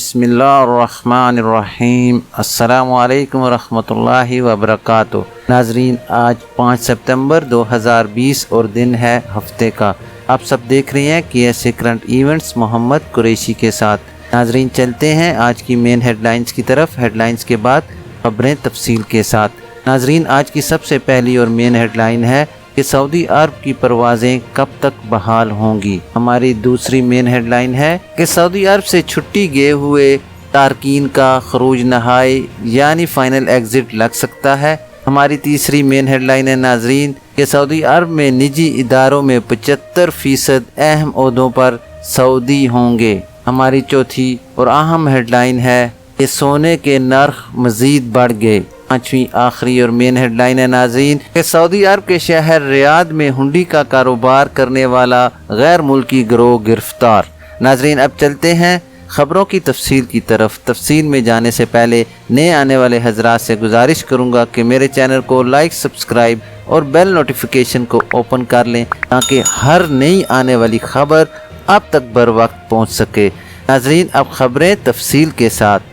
بسم اللہ الرحمن الرحیم۔ السلام علیکم ورحمۃ اللہ وبرکاتہ۔ ناظرین، آج 5 ستمبر 2020 اور دن ہے ہفتے کا۔ آپ سب دیکھ رہے ہیں کہ ایسے کرنٹ ایونٹس محمد قریشی کے ساتھ۔ ناظرین، چلتے ہیں آج کی مین ہیڈ لائنز کی طرف۔ ہیڈ لائنز کے بعد خبریں تفصیل کے ساتھ۔ ناظرین، آج کی سب سے پہلی اور مین ہیڈ لائن ہے کہ سعودی عرب کی پروازیں کب تک بحال ہوں گی۔ ہماری دوسری مین ہیڈ لائن ہے کہ سعودی عرب سے چھٹی گئے ہوئے تارکین کا خروج نہائی یعنی فائنل ایگزٹ لگ سکتا ہے۔ ہماری تیسری مین ہیڈ لائن ہے ناظرین کہ سعودی عرب میں نجی اداروں میں 75% اہم عہدوں پر سعودی ہوں گے۔ ہماری چوتھی اور اہم ہیڈ لائن ہے کہ سونے کے نرخ مزید بڑھ گئے۔ پانچویں آخری اور مین ہیڈ لائن ہے ناظرین کہ سعودی عرب کے شہر ریاض میں ہنڈی کا کاروبار کرنے والا غیر ملکی گروہ گرفتار۔ ناظرین، اب چلتے ہیں خبروں کی تفصیل کی طرف۔ تفصیل میں جانے سے پہلے نئے آنے والے حضرات سے گزارش کروں گا کہ میرے چینل کو لائک، سبسکرائب اور بیل نوٹیفیکیشن کو اوپن کر لیں تاکہ ہر نئی آنے والی خبر آپ تک بر وقت پہنچ سکے۔ ناظرین، اب خبریں تفصیل کے ساتھ۔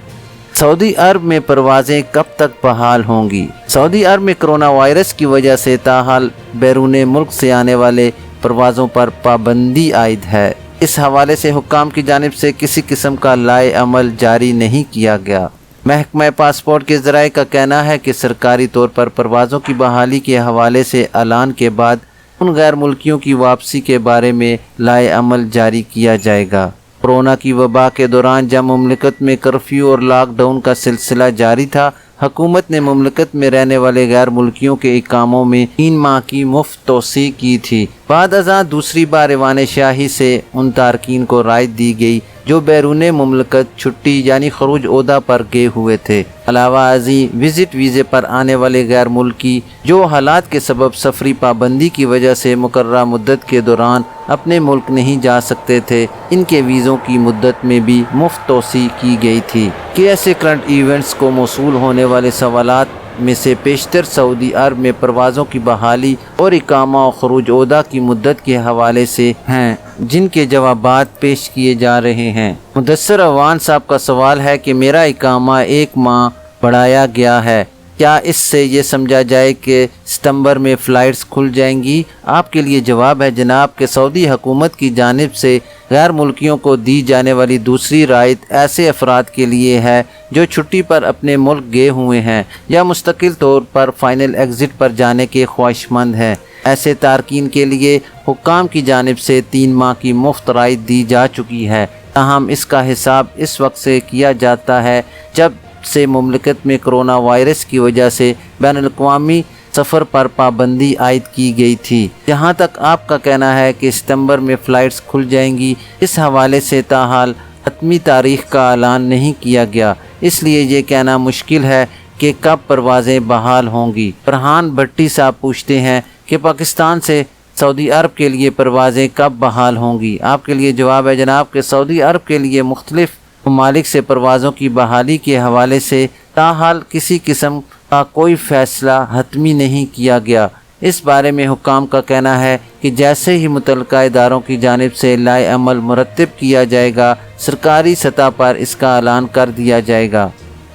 سعودی عرب میں پروازیں کب تک بحال ہوں گی؟ سعودی عرب میں کرونا وائرس کی وجہ سے تاحال بیرون ملک سے آنے والے پروازوں پر پابندی عائد ہے۔ اس حوالے سے حکام کی جانب سے کسی قسم کا لائحہ عمل جاری نہیں کیا گیا۔ محکمہ پاسپورٹ کے ذرائع کا کہنا ہے کہ سرکاری طور پر پروازوں کی بحالی کے حوالے سے اعلان کے بعد ان غیر ملکیوں کی واپسی کے بارے میں لائحہ عمل جاری کیا جائے گا۔ کورونا کی وبا کے دوران جب مملکت میں کرفیو اور لاک ڈاؤن کا سلسلہ جاری تھا، حکومت نے مملکت میں رہنے والے غیر ملکیوں کے اقاموں میں 3 ماہ کی مفت توسیع کی تھی۔ بعد ازاں دوسری بار ایوان شاہی سے ان تارکین کو رعایت دی گئی جو بیرون مملکت چھٹی یعنی خروج عہدہ پر گئے ہوئے تھے۔ علاوہ ازیں وزٹ ویزے پر آنے والے غیر ملکی جو حالات کے سبب سفری پابندی کی وجہ سے مقررہ مدت کے دوران اپنے ملک نہیں جا سکتے تھے، ان کے ویزوں کی مدت میں بھی مفت توسیع کی گئی تھی۔ کہ ایسے کرنٹ ایونٹس کو موصول ہونے والے سوالات میں سے بیشتر سعودی عرب میں پروازوں کی بحالی اور اقامہ و خروج عہدہ کی مدت کے حوالے سے ہیں، جن کے جوابات پیش کیے جا رہے ہیں۔ مدثر عوان صاحب کا سوال ہے کہ میرا اقامہ 1 ماہ بڑھایا گیا ہے، کیا اس سے یہ سمجھا جائے کہ ستمبر میں فلائٹس کھل جائیں گی؟ آپ کے لیے جواب ہے جناب کہ سعودی حکومت کی جانب سے غیر ملکیوں کو دی جانے والی دوسری رعایت ایسے افراد کے لیے ہے جو چھٹی پر اپنے ملک گئے ہوئے ہیں یا مستقل طور پر فائنل ایگزٹ پر جانے کے خواہش مند ہیں۔ ایسے تارکین کے لیے حکام کی جانب سے 3 ماہ کی مفت رعایت دی جا چکی ہے، تاہم اس کا حساب اس وقت سے کیا جاتا ہے جب سے مملکت میں کرونا وائرس کی وجہ سے بین الاقوامی سفر پر پابندی عائد کی گئی تھی۔ جہاں تک آپ کا کہنا ہے کہ ستمبر میں فلائٹس کھل جائیں گی، اس حوالے سے تاحال حتمی تاریخ کا اعلان نہیں کیا گیا، اس لیے یہ کہنا مشکل ہے کہ کب پروازیں بحال ہوں گی۔ فرحان بھٹی صاحب پوچھتے ہیں کہ پاکستان سے سعودی عرب کے لیے پروازیں کب بحال ہوں گی؟ آپ کے لیے جواب ہے جناب کہ سعودی عرب کے لیے مختلف ممالک سے پروازوں کی بحالی کے حوالے سے تاحال کسی قسم کا کوئی فیصلہ حتمی نہیں کیا گیا۔ اس بارے میں حکام کا کہنا ہے کہ جیسے ہی متعلقہ اداروں کی جانب سے لائحہ عمل مرتب کیا جائے گا، سرکاری سطح پر اس کا اعلان کر دیا جائے گا۔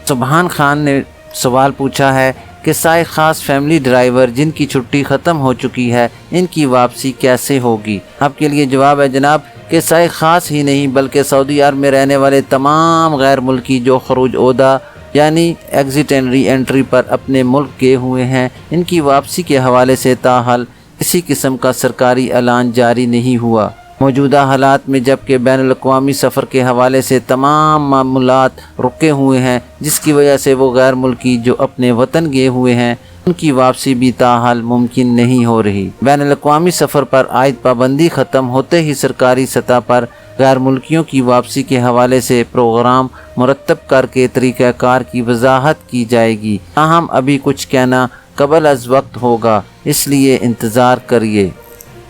سبحان خان نے سوال پوچھا ہے کہ سائے خاص فیملی ڈرائیور جن کی چھٹی ختم ہو چکی ہے، ان کی واپسی کیسے ہوگی؟ آپ کے لیے جواب ہے جناب کہ سائے خاص ہی نہیں بلکہ سعودی عرب میں رہنے والے تمام غیر ملکی جو خروج عہدہ یعنی ایگزٹ اینڈ ری انٹری پر اپنے ملک گئے ہوئے ہیں، ان کی واپسی کے حوالے سے تاحال کسی قسم کا سرکاری اعلان جاری نہیں ہوا۔ موجودہ حالات میں جبکہ بین الاقوامی سفر کے حوالے سے تمام معاملات رکے ہوئے ہیں، جس کی وجہ سے وہ غیر ملکی جو اپنے وطن گئے ہوئے ہیں ان کی واپسی بھی تاحال ممکن نہیں ہو رہی۔ بین الاقوامی سفر پر عائد پابندی ختم ہوتے ہی سرکاری سطح پر غیر ملکیوں کی واپسی کے حوالے سے پروگرام مرتب کر کے طریقہ کار کی وضاحت کی جائے گی، تاہم ابھی کچھ کہنا قبل از وقت ہوگا، اس لیے انتظار کریے۔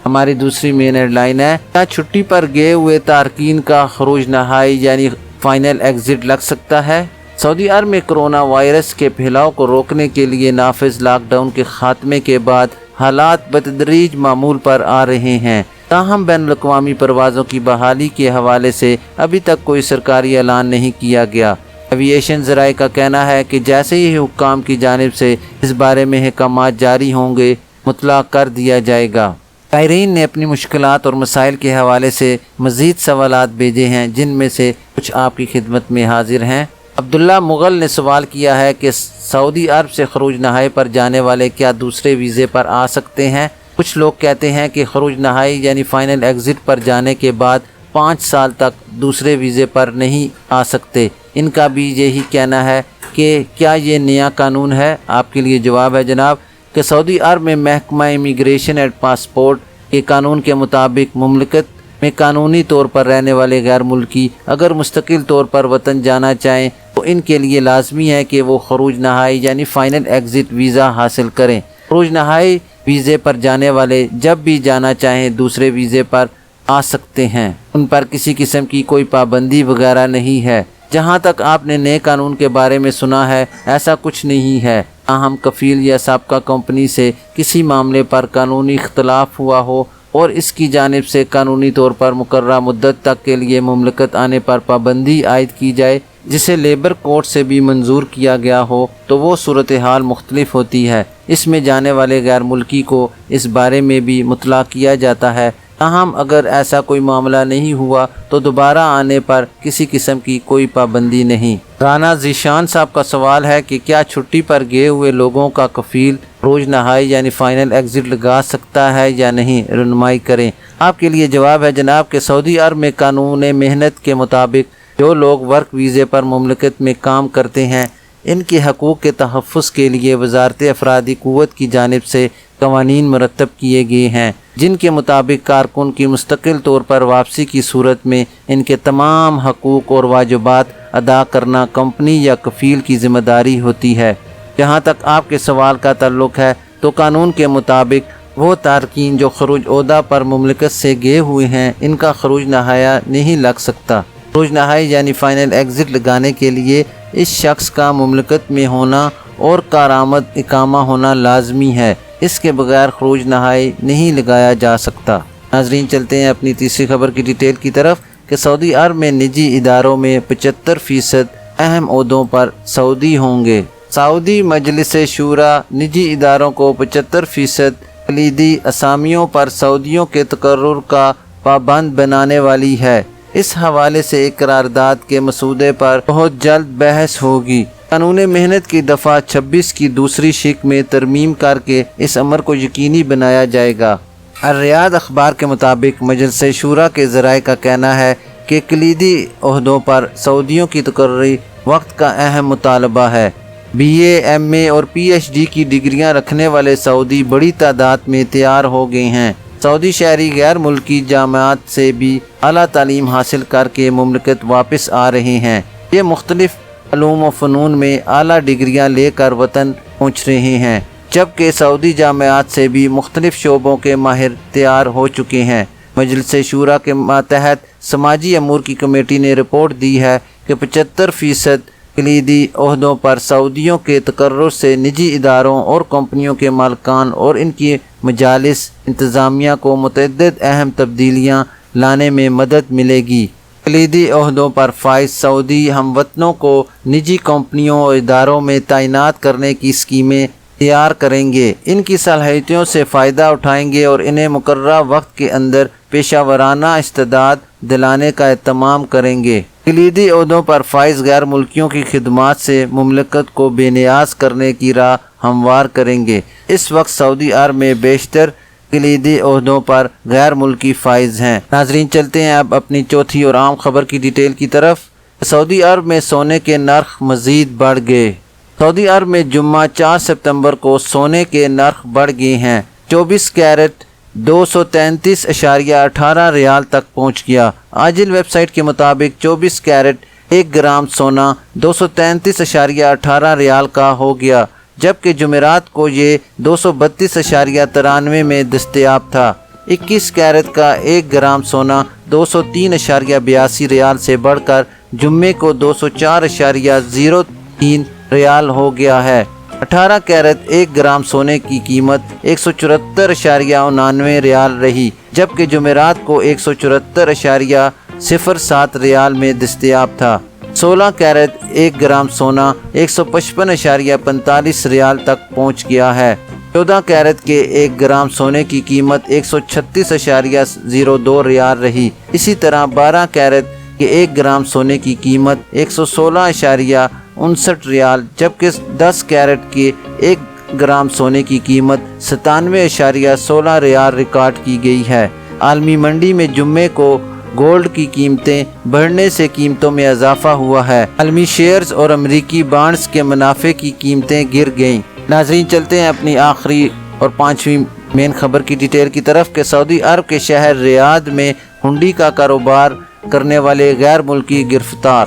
ہماری دوسری مین ہیڈ لائن ہے کیا چھٹی پر گئے ہوئے تارکین کا خروج نہائی یعنی فائنل ایگزٹ لگ سکتا ہے؟ سعودی عرب میں کرونا وائرس کے پھیلاؤ کو روکنے کے لیے نافذ لاک ڈاؤن کے خاتمے کے بعد حالات بتدریج معمول پر آ رہے ہیں۔ تاہم بین الاقوامی پروازوں کی بحالی کے حوالے سے ابھی تک کوئی سرکاری اعلان نہیں کیا گیا۔ ایوییشن ذرائع کا کہنا ہے کہ جیسے ہی حکام کی جانب سے اس بارے میں احکامات جاری ہوں گے مطلع کر دیا جائے گا۔ زائرین نے اپنی مشکلات اور مسائل کے حوالے سے مزید سوالات بھیجے ہیں، جن میں سے کچھ آپ کی خدمت میں حاضر ہیں۔ عبداللہ مغل نے سوال کیا ہے کہ سعودی عرب سے خروج نہائی پر جانے والے کیا دوسرے ویزے پر آ سکتے ہیں؟ کچھ لوگ کہتے ہیں کہ خروج نہائی یعنی فائنل ایگزٹ پر جانے کے بعد 5 سال تک دوسرے ویزے پر نہیں آ سکتے۔ ان کا بھی یہی کہنا ہے کہ کیا یہ نیا قانون ہے؟ آپ کے لیے جواب ہے جناب کہ سعودی عرب میں محکمہ امیگریشن اینڈ پاسپورٹ کے قانون کے مطابق مملکت میں قانونی طور پر رہنے والے غیر ملکی اگر مستقل طور پر وطن جانا چاہیں تو ان کے لیے لازمی ہے کہ وہ خروج نہائی یعنی فائنل ایگزٹ ویزا حاصل کریں۔ خروج نہائی ویزے پر جانے والے جب بھی جانا چاہیں دوسرے ویزے پر آ سکتے ہیں، ان پر کسی قسم کی کوئی پابندی وغیرہ نہیں ہے۔ جہاں تک آپ نے نئے قانون کے بارے میں سنا ہے ایسا کچھ نہیں ہے، تاہم کفیل یا سابقہ کمپنی سے کسی معاملے پر قانونی اختلاف ہوا ہو اور اس کی جانب سے قانونی طور پر مقررہ مدت تک کے لیے مملکت آنے پر پابندی عائد کی جائے جسے لیبر کورٹ سے بھی منظور کیا گیا ہو تو وہ صورتحال مختلف ہوتی ہے۔ اس میں جانے والے غیر ملکی کو اس بارے میں بھی مطلع کیا جاتا ہے، تاہم اگر ایسا کوئی معاملہ نہیں ہوا تو دوبارہ آنے پر کسی قسم کی کوئی پابندی نہیں۔ رانا ذیشان صاحب کا سوال ہے کہ کیا چھٹی پر گئے ہوئے لوگوں کا کفیل خروج نہائی یعنی فائنل ایگزٹ لگا سکتا ہے یا نہیں؟ رہنمائی کریں۔ آپ کے لیے جواب ہے جناب کہ سعودی عرب میں قانون محنت کے مطابق جو لوگ ورک ویزے پر مملکت میں کام کرتے ہیں ان کے حقوق کے تحفظ کے لیے وزارت افرادی قوت کی جانب سے قوانین مرتب کیے گئے ہیں، جن کے مطابق کارکن کی مستقل طور پر واپسی کی صورت میں ان کے تمام حقوق اور واجبات ادا کرنا کمپنی یا کفیل کی ذمہ داری ہوتی ہے۔ جہاں تک آپ کے سوال کا تعلق ہے تو قانون کے مطابق وہ تارکین جو خروج عہدہ پر مملکت سے گئے ہوئے ہیں ان کا خروج نہایا نہیں لگ سکتا۔ خروج نہائی یعنی فائنل ایگزٹ لگانے کے لیے اس شخص کا مملکت میں ہونا اور کارآمد اقامہ ہونا لازمی ہے، اس کے بغیر خروج نہائی نہیں لگایا جا سکتا۔ ناظرین چلتے ہیں اپنی تیسری خبر کی ڈیٹیل کی طرف کہ سعودی عرب میں نجی اداروں میں 75% اہم عہدوں پر سعودی ہوں گے۔ سعودی مجلس شورا نجی اداروں کو 75% کلیدی اسامیوں پر سعودیوں کے تقرر کا پابند بنانے والی ہے۔ اس حوالے سے ایک قرارداد کے مسودے پر بہت جلد بحث ہوگی۔ قانون محنت کی دفعہ 26 کی دوسری شق میں ترمیم کر کے اس امر کو یقینی بنایا جائے گا۔ الریاض اخبار کے مطابق مجلس شورا کے ذرائع کا کہنا ہے کہ کلیدی عہدوں پر سعودیوں کی تقرری وقت کا اہم مطالبہ ہے۔ بی اے، ایم اے اور پی ایچ ڈی کی ڈگریاں رکھنے والے سعودی بڑی تعداد میں تیار ہو گئے ہیں۔ سعودی شہری غیر ملکی جامعات سے بھی اعلیٰ تعلیم حاصل کر کے مملکت واپس آ رہے ہیں۔ یہ مختلف علوم و فنون میں اعلیٰ ڈگریاں لے کر وطن پہنچ رہے ہیں، جبکہ سعودی جامعات سے بھی مختلف شعبوں کے ماہر تیار ہو چکے ہیں۔ مجلس شورا کے ماتحت سماجی امور کی کمیٹی نے رپورٹ دی ہے کہ 75% کلیدی عہدوں پر سعودیوں کے تقرر سے نجی اداروں اور کمپنیوں کے مالکان اور ان کی مجالس انتظامیہ کو متعدد اہم تبدیلیاں لانے میں مدد ملے گی۔ کلیدی عہدوں پر فائز سعودی ہم وطنوں کو نجی کمپنیوں اور اداروں میں تعینات کرنے کی اسکیمیں تیار کریں گے، ان کی صلاحیتوں سے فائدہ اٹھائیں گے اور انہیں مقررہ وقت کے اندر پیشہ ورانہ استعداد دلانے کا اہتمام کریں گے۔ کلیدی عہدوں پر فائز غیر ملکیوں کی خدمات سے مملکت کو بے نیاز کرنے کی راہ ہموار کریں گے۔ اس وقت سعودی عرب میں بیشتر کلیدی عہدوں پر غیر ملکی فائز ہیں۔ ناظرین چلتے ہیں اب اپنی چوتھی اور عام خبر کی ڈیٹیل کی طرف۔ سعودی عرب میں سونے کے نرخ مزید بڑھ گئے۔ سعودی عرب میں جمعہ 4 ستمبر کو سونے کے نرخ بڑھ گئے ہیں۔ 24 کیرٹ 233.18 ریال تک پہنچ گیا۔ عاجل ویب سائٹ کے مطابق 24 کیرٹ 1 گرام سونا 233.18 ریال کا ہو گیا، جبکہ جمعرات کو یہ 232.93 میں دستیاب تھا۔ 21 کیرٹ کا 1 گرام سونا 203.82 ریال سے بڑھ کر جمعے کو 204.03 ریال ہو گیا ہے۔ 18 کیرٹ 1 گرام سونے کی قیمت 174.99 ریال رہی، جبکہ جمعرات کو 174.07 ریال میں دستیاب تھا۔ 16 کیرٹ 1 گرام سونا 155.45 ریال تک پہنچ گیا ہے۔ 14 کیرٹ کے 1 گرام سونے کی قیمت 136.02 ریال رہی۔ اسی طرح 12 کیرٹ کے 1 گرام سونے کی قیمت 116.59 ریال، جبکہ 10 کیرٹ کے 1 گرام سونے کی قیمت 97.16 ریال ریکارڈ کی گئی ہے۔ عالمی منڈی میں جمعے کو گولڈ کی قیمتیں بڑھنے سے قیمتوں میں اضافہ ہوا ہے۔ عالمی شیئرز اور امریکی بانڈز کے منافع کی قیمتیں گر گئیں۔ ناظرین، چلتے ہیں اپنی آخری اور 5ویں مین خبر کی ڈیٹیل کی طرف کہ سعودی عرب کے شہر ریاض میں ہنڈی کا کاروبار کرنے والے غیر ملکی گرفتار۔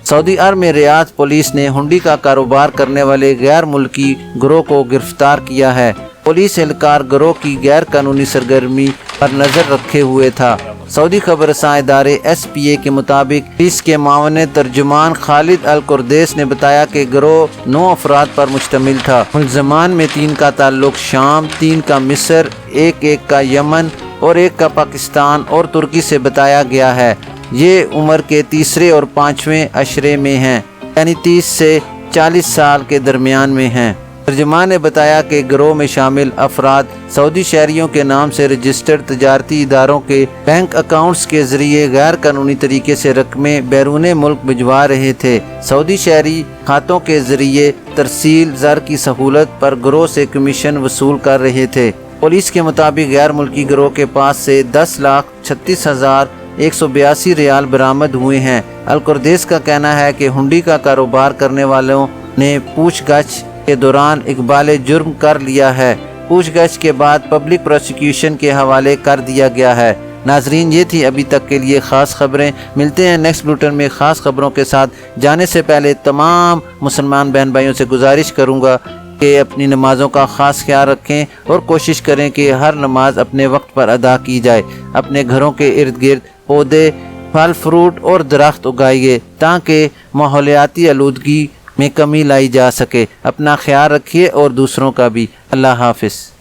سعودی عرب میں ریاض پولیس نے ہنڈی کا کاروبار کرنے والے غیر ملکی گروہ کو گرفتار کیا ہے۔ پولیس اہلکار گروہ کی غیر قانونی سرگرمی پر نظر رکھے ہوئے تھا۔ سعودی خبر رساں ادارے SPA کے مطابق پولیس کے معاون ترجمان خالد القردیس نے بتایا کہ گروہ 9 افراد پر مشتمل تھا۔ ملزمان میں 3 کا تعلق شام، 3 کا مصر، ایک کا یمن اور 1 کا پاکستان اور ترکی سے بتایا گیا ہے۔ یہ عمر کے تیسرے اور 5ویں عشرے میں ہیں، یعنی 30 سے 40 سال کے درمیان میں ہیں۔ ترجمان نے بتایا کہ گروہ میں شامل افراد سعودی شہریوں کے نام سے رجسٹرڈ تجارتی اداروں کے بینک اکاؤنٹس کے ذریعے غیر قانونی طریقے سے رقمیں بیرون ملک بھجوا رہے تھے۔ سعودی شہری کھاتوں کے ذریعے ترسیل زر کی سہولت پر گروہ سے کمیشن وصول کر رہے تھے۔ پولیس کے مطابق غیر ملکی گروہ کے پاس سے 10,36,182 ریال برآمد ہوئے ہیں۔ القردیس کا کہنا ہے کہ ہنڈی کا کاروبار کرنے والوں نے پوچھ گچھ کے دوران اقبال جرم کر لیا ہے۔ پوچھ گچھ کے بعد پبلک پروسیکیوشن کے حوالے کر دیا گیا ہے۔ ناظرین، یہ تھی ابھی تک کے لیے خاص خبریں۔ ملتے ہیں نیکسٹ بلیٹن میں خاص خبروں کے ساتھ۔ جانے سے پہلے تمام مسلمان بہن بھائیوں سے گزارش کروں گا کہ اپنی نمازوں کا خاص خیال رکھیں اور کوشش کریں کہ ہر نماز اپنے وقت پر ادا کی جائے۔ اپنے گھروں کے ارد گرد پودے، پھل فروٹ اور درخت اگائیے تاکہ ماحولیاتی آلودگی میں کمی لائی جا سکے۔ اپنا خیال رکھیے اور دوسروں کا بھی۔ اللہ حافظ۔